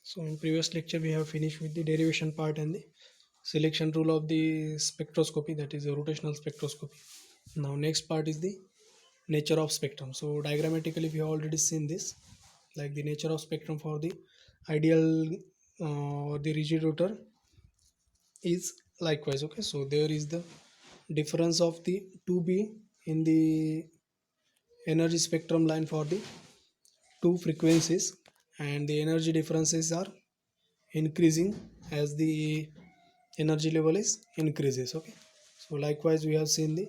So in previous lecture we have finished with the derivation part and the selection rule of the spectroscopy, that is the rotational spectroscopy. Now next part is the nature of spectrum. So diagrammatically we have already seen this, like the nature of spectrum for the ideal or the rigid rotor is likewise. Okay, so there is the difference of the 2b in the energy spectrum line for the two frequencies, and the energy differences are increasing as the energy level is increases. Okay, so likewise we have seen the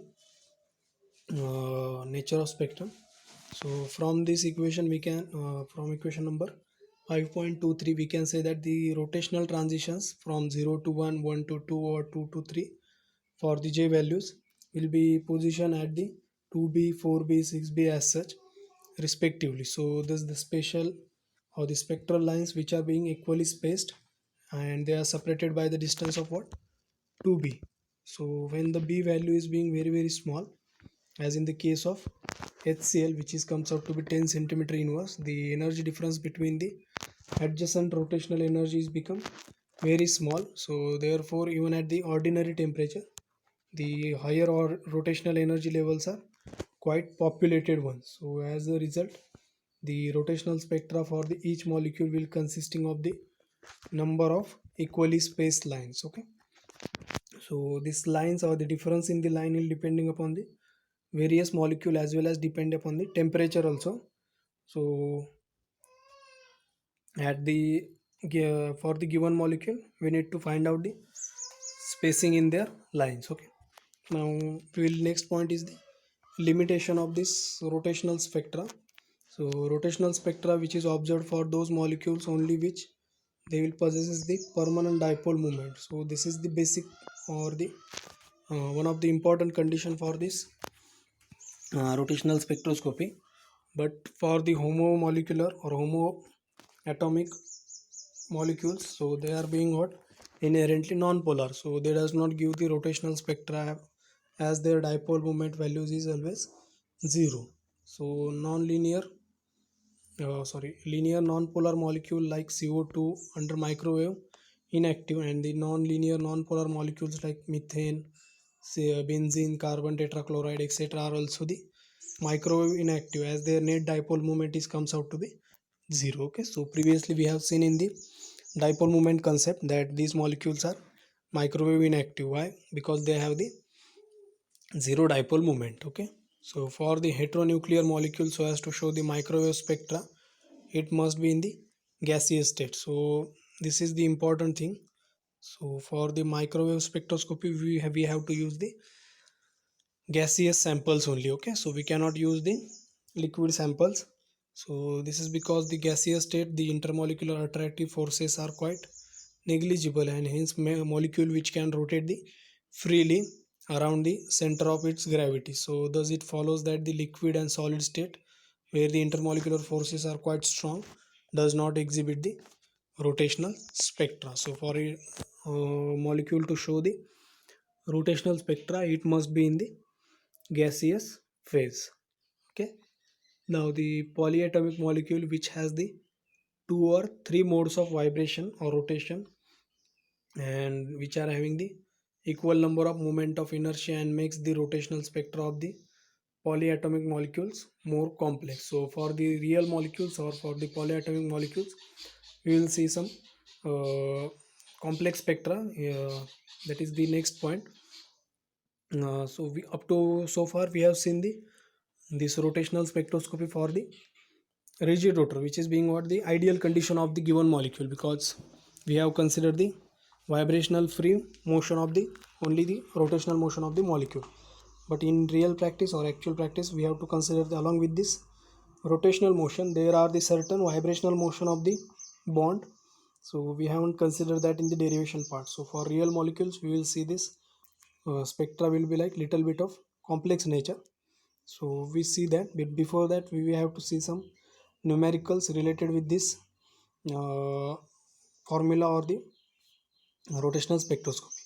nature of spectrum. So from this equation we can from equation number 5.23 we can say that the rotational transitions from 0 to 1, 1 to 2, or 2 to 3 for the j values will be positioned at the 2b, 4b, 6b as such respectively. So this is the spatial or the spectral lines which are being equally spaced, and they are separated by the distance of what, 2b. So when the b value is being very small, as in the case of HCl, which is comes out to be 10 centimeter inverse, the energy difference between the adjacent rotational energies become very small. So therefore even at the ordinary temperature the higher or rotational energy levels are quite populated ones. So as a result the rotational spectra for the each molecule will consisting of the number of equally spaced lines. Okay, so these lines or the difference in the line will depending upon the various molecule as well as depend upon the temperature also. So at the for the given molecule we need to find out the spacing in their lines. Okay, now will next point is the limitation of this rotational spectra. So rotational spectra which is observed for those molecules only which they will possess the permanent dipole moment. So this is the basic or the one of the important condition for this rotational spectroscopy. But for the homomolecular or homoatomic molecules, so they are being what, inherently non-polar, so they does not give the rotational spectra as their dipole moment values is always zero. So non-linear linear non-polar molecule like CO2 under microwave inactive, and the non-linear non-polar molecules like methane, say, benzene, carbon tetrachloride, etc. are also the microwave inactive as their net dipole moment is comes out to be zero. Okay, so previously we have seen in the dipole moment concept that these molecules are microwave inactive. Why? Because they have the zero dipole moment. Okay, so for the heteronuclear molecule, so as to show the microwave spectra, it must be in the gaseous state. So this is the important thing. So for the microwave spectroscopy we have to use the gaseous samples only. Okay, so we cannot use the liquid samples. So this is because the gaseous state the intermolecular attractive forces are quite negligible, and hence molecule which can rotate the freely around the center of its gravity. So thus it follows that the liquid and solid state where the intermolecular forces are quite strong does not exhibit the rotational spectra. So for a molecule to show the rotational spectra it must be in the gaseous phase. Okay, now the polyatomic molecule which has the two or three modes of vibration or rotation, and which are having the equal number of moment of inertia, and makes the rotational spectra of the polyatomic molecules more complex. So for the real molecules or for the polyatomic molecules we will see some complex spectra. That is the next point. So we up to so far we have seen the this rotational spectroscopy for the rigid rotor, which is being what, the ideal condition of the given molecule, because we have considered the vibrational free motion of the only the rotational motion of the molecule. But in real practice or actual practice we have to consider along with this rotational motion there are the certain vibrational motion of the bond. So we haven't considered that in the derivation part. So for real molecules we will see this spectra will be like little bit of complex nature. So we see that, but before that we have to see some numericals related with this formula or the rotational spectroscopy.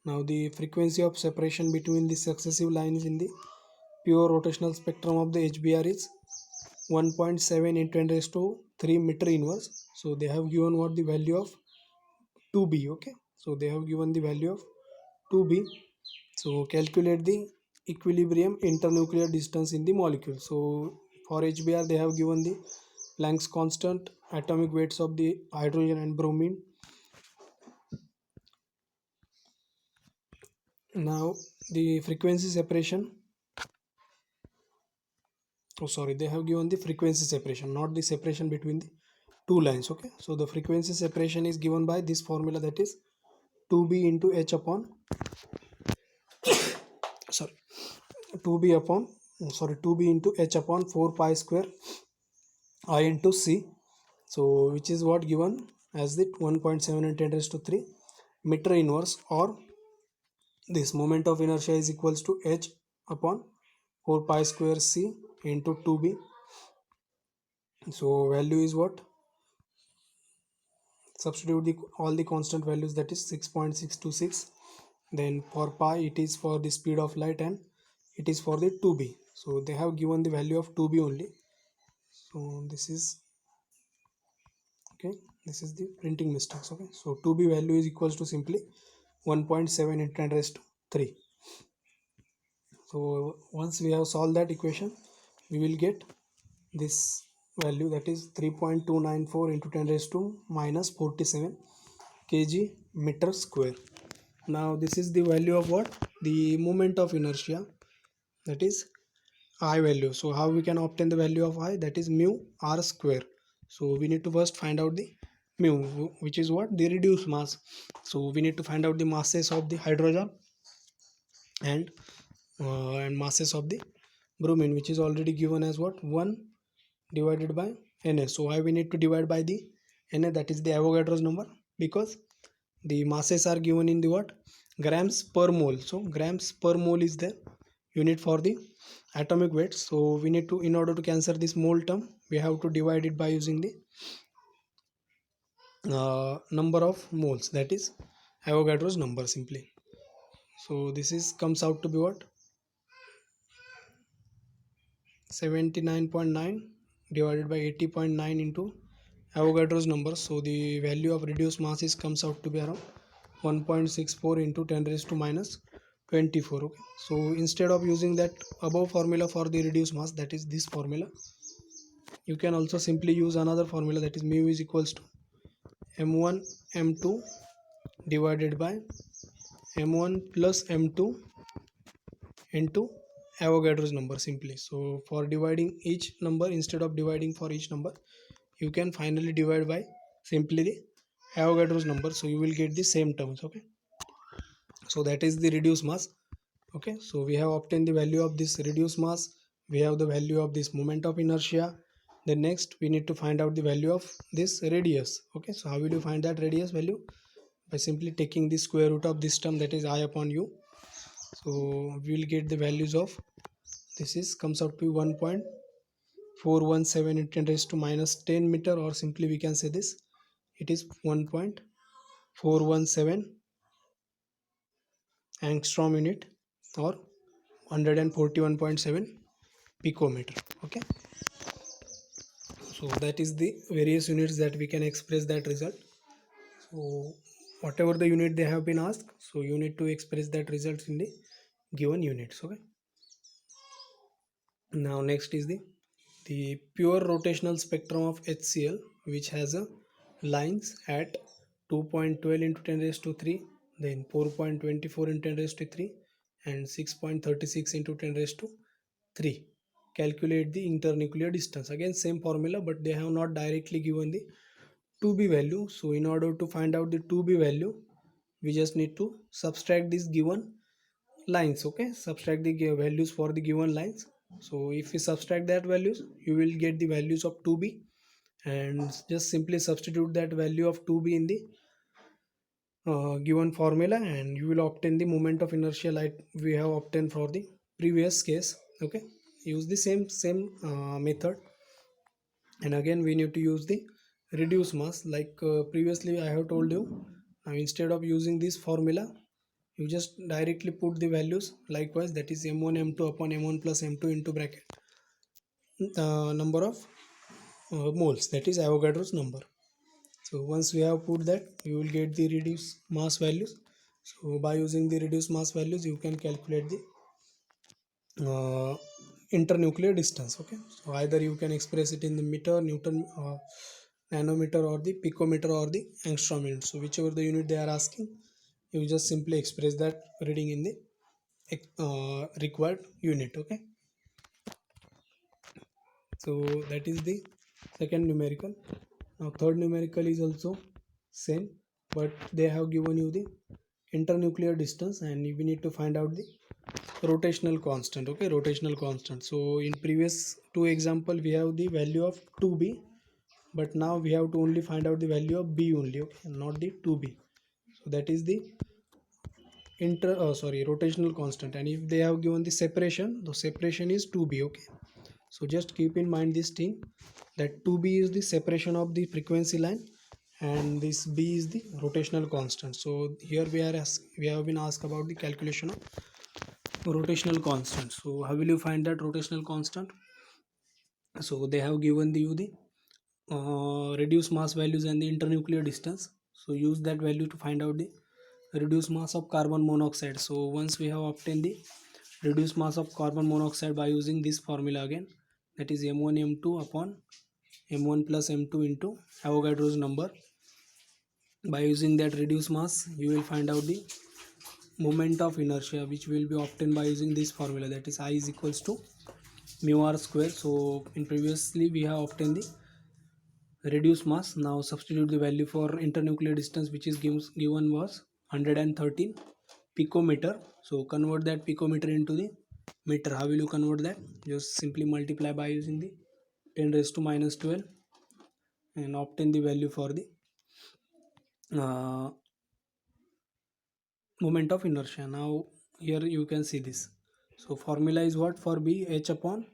Now the frequency of separation between the successive lines in the pure rotational spectrum of the HBr is 1.7 × 10⁻⁴ 3 meter inverse. So they have given what the value of 2b. Okay, so they have given the value of 2b. So calculate the equilibrium internuclear distance in the molecule. So for HBr they have given the Planck's constant, atomic weights of the hydrogen and bromine. Now the frequency separation, oh sorry, they have given the frequency separation, not the separation between the two lines. Okay, so the frequency separation is given by this formula, that is 2b into h upon, sorry, 2b upon, sorry, 2b into h upon 4 pi square I into c. So which is what given as the 1.7 and 10 raised to 3 meter inverse, or this moment of inertia is equals to h upon 4 pi square c into 2b. So value is what, substitute all the constant values, that is 6.626. Then for pi it is for the speed of light and it is for the 2b. So they have given the value of 2b only. So this is okay, this is the printing mistakes. Okay, so 2b value is equals to simply 1.7 into 10 raised to 3. So once we have solved that equation, we will get this value, that is 3.294 into 10 raised to minus 47 kg meter square. Now this is the value of what, the moment of inertia, that is I value. So how we can obtain the value of I, that is mu r square. So we need to first find out the mu, which is what, the reduced mass. So we need to find out the masses of the hydrogen and masses of the bromine, which is already given as what, 1 divided by Na. So why we need to divide by the Na, that is the Avogadro's number, because the masses are given in the what, grams per mole. So grams per mole is the unit for the atomic weight. So we need to, in order to cancel this mole term, we have to divide it by using the number of moles, that is Avogadro's number simply. So this is comes out to be what, 79.9 divided by 80.9 into Avogadro's number. So the value of reduced mass is comes out to be around 1.64 into 10 raised to minus 24. Okay, so instead of using that above formula for the reduced mass, that is this formula, you can also simply use another formula, that is mu is equals to m1 m2 divided by m1 plus m2 into Avogadro's number simply. So for dividing each number, instead of dividing for each number, you can finally divide by simply the Avogadro's number. So you will get the same terms. Okay, so that is the reduced mass. Okay, so we have obtained the value of this reduced mass, we have the value of this moment of inertia. Then next we need to find out the value of this radius. Okay, so how will you find that radius value? By simply taking the square root of this term, that is I upon u. So we will get the values of, this is comes out to 1.417 into 10 raised to minus 10 meter, or simply we can say this, it is 1.417 angstrom unit, or 141.7 picometer. Okay, so that is the various units that we can express that result. So whatever the unit they have been asked, so you need to express that results in the given units. Okay, now next is the pure rotational spectrum of HCl, which has a lines at 2.12 into 10 raised to 3, then 4.24 into 10 raised to 3, and 6.36 into 10 raised to 3. Calculate the internuclear distance. Again same formula, but they have not directly given the 2b value. So in order to find out the 2b value, we just need to subtract this given lines. Okay, subtract the values for the given lines. So if we subtract that values, you will get the values of 2b, and just simply substitute that value of 2b in the given formula, and you will obtain the moment of inertia like we have obtained for the previous case. Okay, use the same method, and again we need to use the reduced mass like previously I have told you. Now instead of using this formula, you just directly put the values likewise, that is m1 m2 upon m1 plus m2 into bracket number of moles, that is Avogadro's number. So once we have put that, you will get the reduced mass values. So by using the reduced mass values, you can calculate the internuclear distance. Okay, so either you can express it in the meter, Newton, nanometer, or the picometer, or the angstrom unit. So whichever the unit they are asking, you just simply express that reading in the required unit. Okay, so that is the second numerical. Now third numerical is also same, but they have given you the internuclear distance, and we need to find out the rotational constant. Okay, rotational constant. So in previous two example we have the value of 2b, but now we have to only find out the value of b only. Okay, not the 2b. So that is the rotational constant. And if they have given the separation, the separation is 2b. Okay, so just keep in mind this thing, that 2b is the separation of the frequency line, and this b is the rotational constant. So here we have been asked about the calculation of rotational constant. So how will you find that rotational constant? So they have given you the reduced mass values and the internuclear distance. So use that value to find out the reduced mass of carbon monoxide. So once we have obtained the reduced mass of carbon monoxide by using this formula again, that is m1 m2 upon m1 plus m2 into Avogadro's number. By using that reduced mass, you will find out the moment of inertia, which will be obtained by using this formula, that is I is equals to mu r square. So in previously we have obtained the reduced mass. Now substitute the value for internuclear distance, which is given was 113 picometer. So convert that picometer into the meter. How will you convert that? Just simply multiply by using the 10 raised to minus 12 and obtain the value for the uh, moment of inertia. Now here you can see this. So formula is what for B? H upon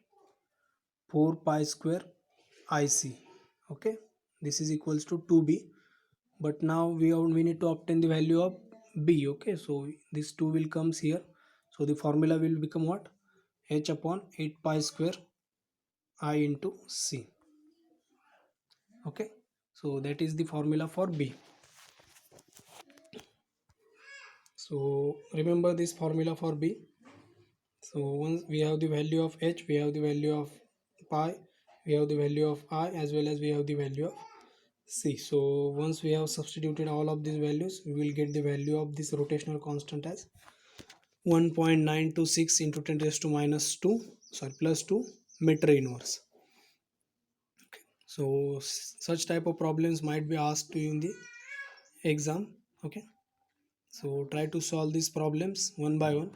4 pi square IC. Okay, this is equals to 2B, but now we need to obtain the value of B. Okay, so this 2 will comes here, so the formula will become what? H upon 8 pi square I into C. Okay, so that is the formula for B. So remember this formula for B. So once we have the value of H, we have the value of pi, we have the value of I, as well as we have the value of C. So once we have substituted all of these values, we will get the value of this rotational constant as 1.926 into 10 raised to minus 2, sorry, plus 2 meter inverse. Okay. So such type of problems might be asked to you in the exam. Okay, so try to solve these problems one by one.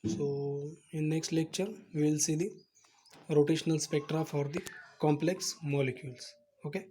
So in next lecture we will see the rotational spectra for the complex molecules. Okay.